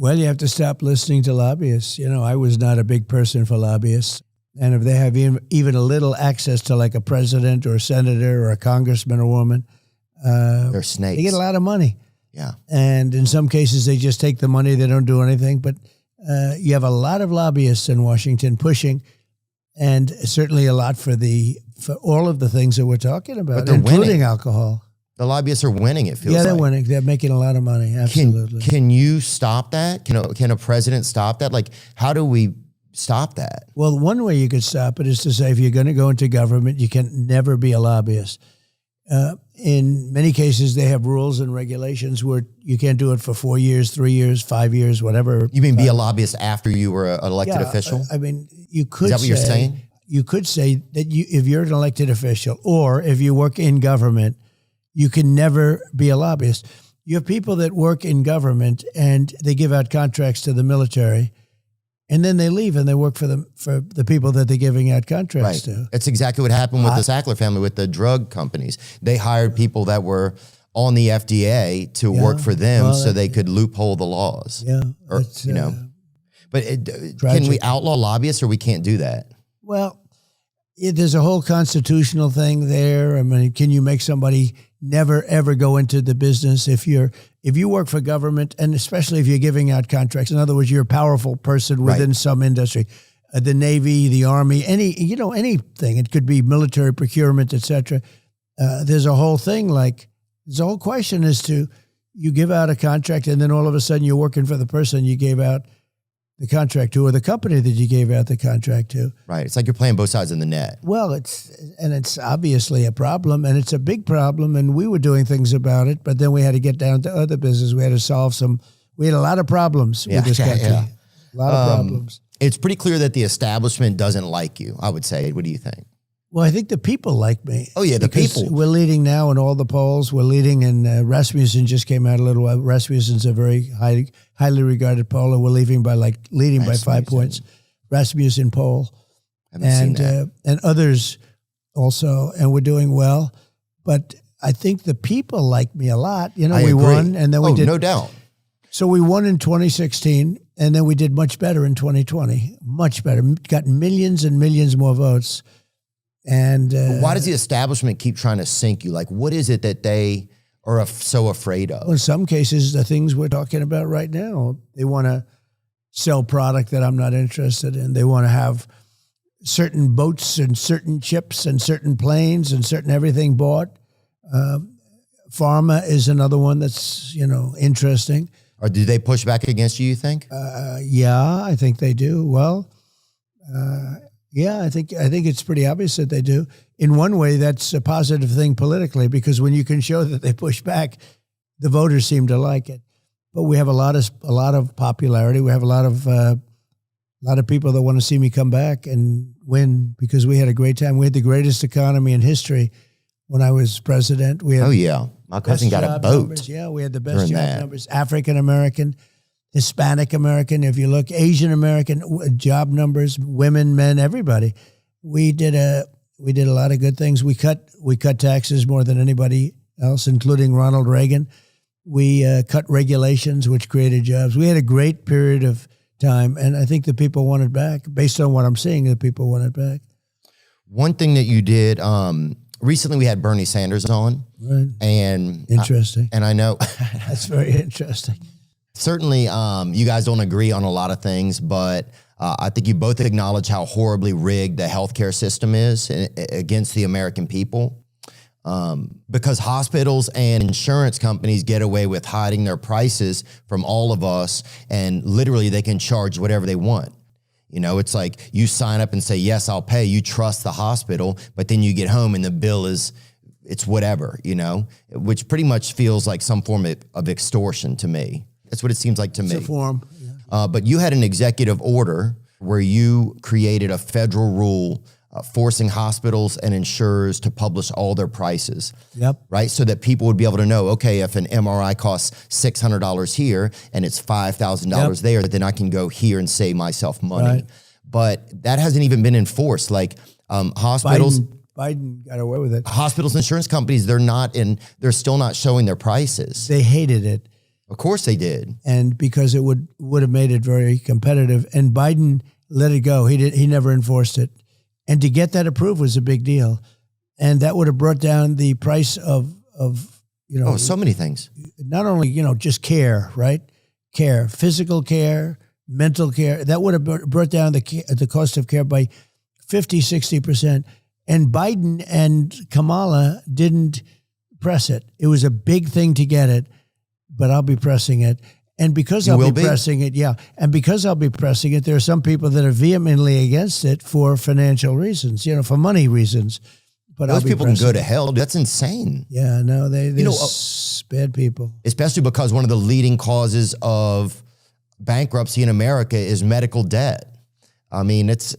Well, you have to stop listening to lobbyists. You know, I was not a big person for lobbyists. And if they have even a little access to like a president or a senator or a congressman or woman, they're snakes. They get a lot of money. Yeah. And in some cases, they just take the money. They don't do anything. But you have a lot of lobbyists in Washington pushing, and certainly a lot for all of the things that we're talking about, including winning. Alcohol. The lobbyists are winning, it feels like. Yeah, they're winning. They're making a lot of money, absolutely. Can you stop that? Can a president stop that? Like, how do we stop that? Well, one way you could stop it is to say if you're going to go into government, you can never be a lobbyist. In many cases, they have rules and regulations where you can't do it for 4 years, 3 years, 5 years, whatever. You mean be a lobbyist after you were an elected official? I mean, you could Is that what you're saying? You could say that if you're an elected official or if you work in government, you can never be a lobbyist. You have people that work in government and they give out contracts to the military, and then they leave and they work for the people that they're giving out contracts to. That's exactly what happened with the Sackler family, with the drug companies. They hired people that were on the FDA to work for them so they could loophole the laws. Yeah. Or, But can we outlaw lobbyists, or we can't do that? Well, there's a whole constitutional thing there. I mean, can you make somebody never, ever go into the business if you work for government, and especially if you're giving out contracts? In other words, you're a powerful person within some industry, the Navy, the Army, anything. It could be military procurement, etc. There's a whole thing there's a whole question as to you give out a contract and then all of a sudden you're working for the person you gave out the contract to, or the company that you gave out the contract to. Right. It's like you're playing both sides of the net. Well, it's obviously a problem, and it's a big problem, and we were doing things about it, but then we had to get down to other business. We had to we had a lot of problems with this country. A lot of problems. It's pretty clear that the establishment doesn't like you, I would say. What do you think? Well, I think the people like me. Oh, yeah, the people. We're leading now in all the polls. We're leading, and Rasmussen just came out a little while. Rasmussen's a very highly regarded poller. We're leading by 5 points. Rasmussen poll. And others also, and we're doing well. But I think the people like me a lot. We agree. won, and then we did. No doubt. So we won in 2016, and then we did much better in 2020. Much better. Got millions and millions more votes. And why does the establishment keep trying to sink you? Like, what is it that they are so afraid of? Well, in some cases, the things we're talking about right now, they want to sell product that I'm not interested in. They want to have certain boats and certain ships and certain planes and certain everything bought. Pharma is another one that's, interesting. Or do they push back against you think? Yeah, I think they do. Well, yeah, I think it's pretty obvious that they do. In one way, that's a positive thing politically, because when you can show that they push back, the voters seem to like it. But we have a lot of popularity. We have a lot of people that want to see me come back and win, because we had a great time. We had the greatest economy in history when I was president. We had my cousin got a boat. Numbers. Yeah, we had the best job numbers. African American, Hispanic American, if you look, Asian American job numbers, women, men, everybody. We did a lot of good things. We cut taxes more than anybody else, including Ronald Reagan. We cut regulations, which created jobs. We had a great period of time, and I think the people want it back. Based on what I'm seeing, the people want it back. One thing that you did recently, we had Bernie Sanders on, right? And interesting. I know that's very interesting. Certainly, you guys don't agree on a lot of things, but I think you both acknowledge how horribly rigged the healthcare system is against the American people, because hospitals and insurance companies get away with hiding their prices from all of us, and literally they can charge whatever they want. It's like you sign up and say, yes, I'll pay. You trust the hospital, but then you get home and the bill it's whatever, which pretty much feels like some form of extortion to me. That's what it seems like to me. It's a form. Yeah. But you had an executive order where you created a federal rule forcing hospitals and insurers to publish all their prices. Yep. Right? So that people would be able to know, okay, if an MRI costs $600 here and it's $5,000 there, then I can go here and save myself money. Right. But that hasn't even been enforced. Like hospitals... Biden got away with it. Hospitals, insurance companies, they're still not showing their prices. They hated it. Of course they did. and because it would have made it very competitive. And Biden let it go. He never enforced it. And to get that approved was a big deal. And that would have brought down the price of So many things. not only, just care, right? Care, physical care, mental care. That would have brought down the cost of care by 50, 60%. And Biden and Kamala didn't press it. It was a big thing to get it, but I'll be pressing it. And because I'll be pressing it, and because I'll be pressing it, there are some people that are vehemently against it for financial reasons, for money reasons. But those people can go to hell. That's insane. Yeah, no, they're bad people. Especially because one of the leading causes of bankruptcy in America is medical debt. I mean, that's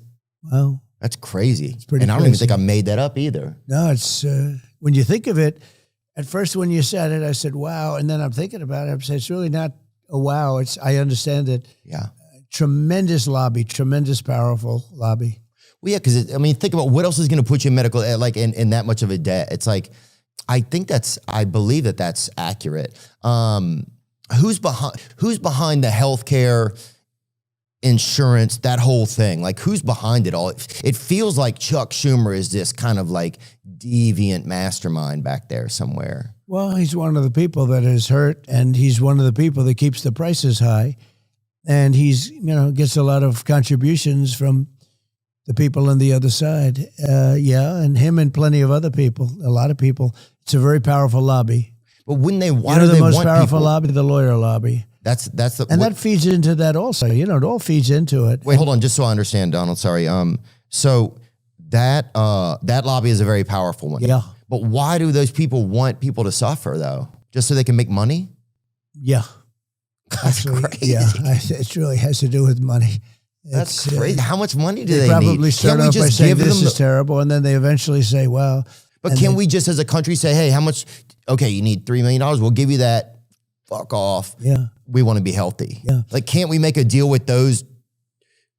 crazy. It's pretty and I don't even think I made that up either. No, it's when you think of it. At first, when you said it, I said, "Wow," and then I'm thinking about it. I said, "It's really not a wow." I understand it. Yeah, tremendous lobby, tremendous powerful lobby. Well, yeah, because think about what else is going to put you in medical, in that much of a debt. It's like, I believe that's accurate. Who's behind the healthcare insurance, that whole thing? Like, who's behind it all? It feels like Chuck Schumer is this kind of like deviant mastermind back there somewhere. Well, he's one of the people that is hurt, and he's one of the people that keeps the prices high, and he's gets a lot of contributions from the people on the other side. And him and plenty of other people, a lot of people. It's a very powerful lobby. But wouldn't they? Why do they want the most powerful lobby? The lawyer lobby. That's that feeds into that also. It all feeds into it. Wait, hold on, just so I understand, Donald. Sorry. So that lobby is a very powerful one. Yeah. But why do those people want people to suffer though? Just so they can make money? Yeah. Actually, crazy. Yeah. It really has to do with money. That's crazy. How much money do they probably need? Start off by saying this is terrible, and then they eventually say, "Well." But can we just, as a country, say, "Hey, how much? Okay, you need $3 million. We'll give you that. Fuck off. Yeah, we want to be healthy." Yeah, like, can't we make a deal with those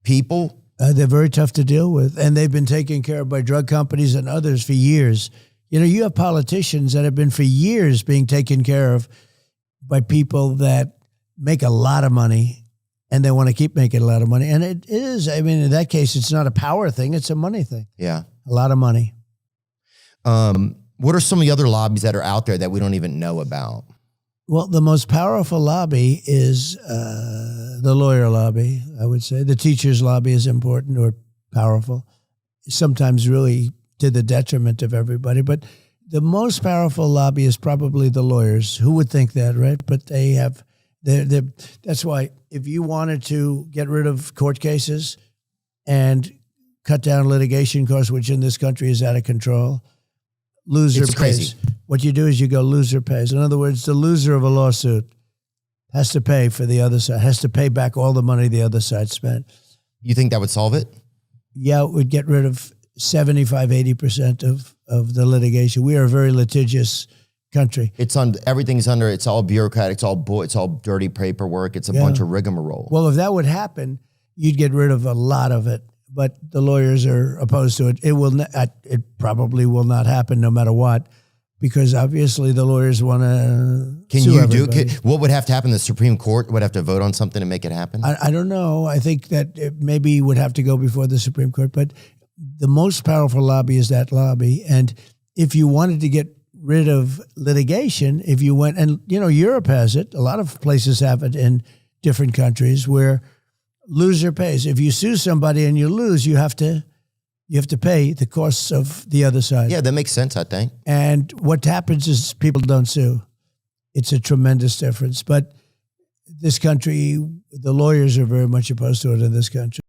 people? They're very tough to deal with, and they've been taken care of by drug companies and others for years. You have politicians that have been for years being taken care of by people that make a lot of money. And they want to keep making a lot of money. And it is, in that case, it's not a power thing. It's a money thing. Yeah. A lot of money. What are some of the other lobbies that are out there that we don't even know about? Well, the most powerful lobby is the lawyer lobby, I would say. The teacher's lobby is important or powerful. Sometimes really to the detriment of everybody. But the most powerful lobby is probably the lawyers. Who would think that, right? But they have... that's why if you wanted to get rid of court cases and cut down litigation costs, which in this country is out of control, loser pays. Crazy. What you do is you go loser pays. In other words, the loser of a lawsuit has to pay for the other side, has to pay back all the money the other side spent. You think that would solve it? Yeah, it would get rid of 75, 80% of the litigation. We are a very litigious country. It's all bureaucratic. It's all dirty paperwork. It's a bunch of rigmarole. Well, if that would happen, you'd get rid of a lot of it. But the lawyers are opposed to it. It probably will not happen no matter what, because obviously the lawyers want to. What would have to happen? The Supreme Court would have to vote on something to make it happen? I don't know. I think that it maybe would have to go before the Supreme Court. But the most powerful lobby is that lobby. And if you wanted to get rid of litigation, if you went, and Europe has it, a lot of places have it in different countries, where loser pays. If you sue somebody and you lose, you have to pay the costs of the other side. Yeah, that makes sense, I think. And what happens is people don't sue. It's a tremendous difference. But this country, the lawyers are very much opposed to it in this country.